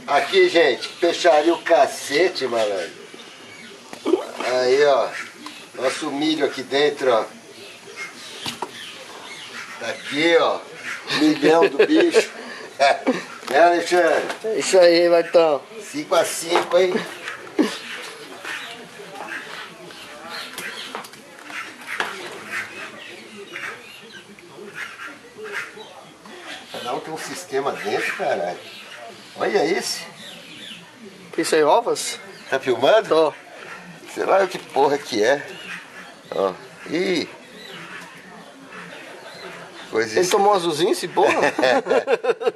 Aqui, gente, peixaria o cacete, malandro. Aí, ó. Nosso milho aqui dentro, ó. Tá aqui, ó. Milhão do bicho. Né, Alexandre? É isso aí, Martão. 5-5, hein? Cada um tem um sistema dentro, caralho. Olha esse. Isso aí, ovas? Tá filmando? Tô. Sei lá o que porra que é. Ó. Ih. Coisa Ele tomou um azulzinho, esse porra?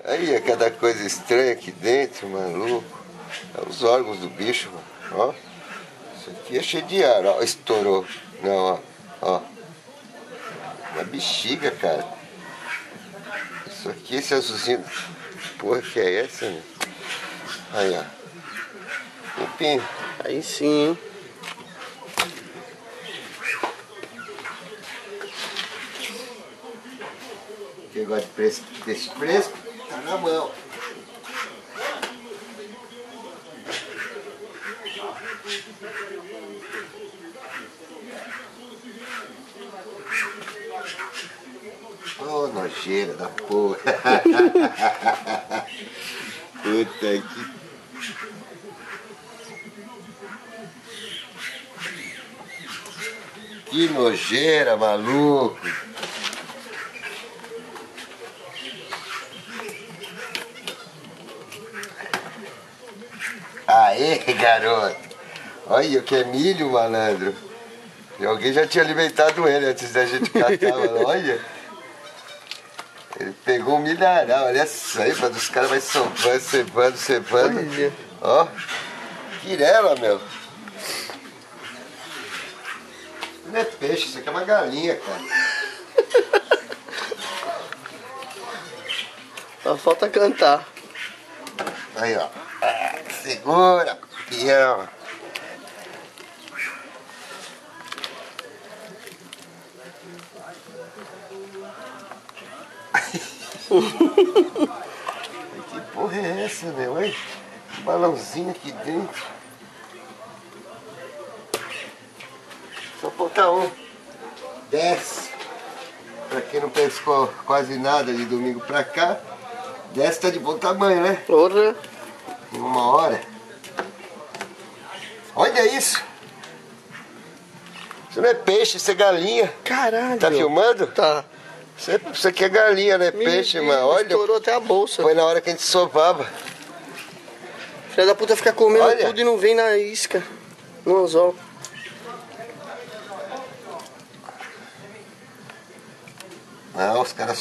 Aí é cada coisa estranha aqui dentro, maluco. É os órgãos do bicho, mano. Ó. Isso aqui é cheio de ar, ó. Estourou. Não, ó. Ó. Uma bexiga, cara. Isso aqui, esse azulzinho. Porra que é essa, né? Aí, ó. Enfim. Aí sim, hein? Quem gosta desse fresco, tá na mão. Ô, nojeira da porra. Puta que... Que nojeira, maluco. Aê, garoto. Olha o que é milho, malandro. E alguém já tinha alimentado ele antes da gente catar, mano. Olha. Ele pegou um milharal, olha só aí, mano. Os caras vai cevando. Olha. Ó. Quirela, meu. Isso não é peixe, isso aqui é uma galinha, cara. Só falta cantar. Aí, ó. Segura, peão. Que porra é essa, meu? Olha, um balãozinho aqui dentro. Só falta um. 10. Pra quem não pescou quase nada de domingo pra cá, 10 tá de bom tamanho, né? Porra. Em 1 hora. Olha isso. Isso não é peixe, isso é galinha. Caralho. Tá filmando? Tá. Isso aqui é galinha, não é peixe, mano. Olha. Estourou até a bolsa. Foi na hora que a gente sovava. Filha da puta fica comendo Olha. tudo e não vem na isca. No anzol. Não, os caras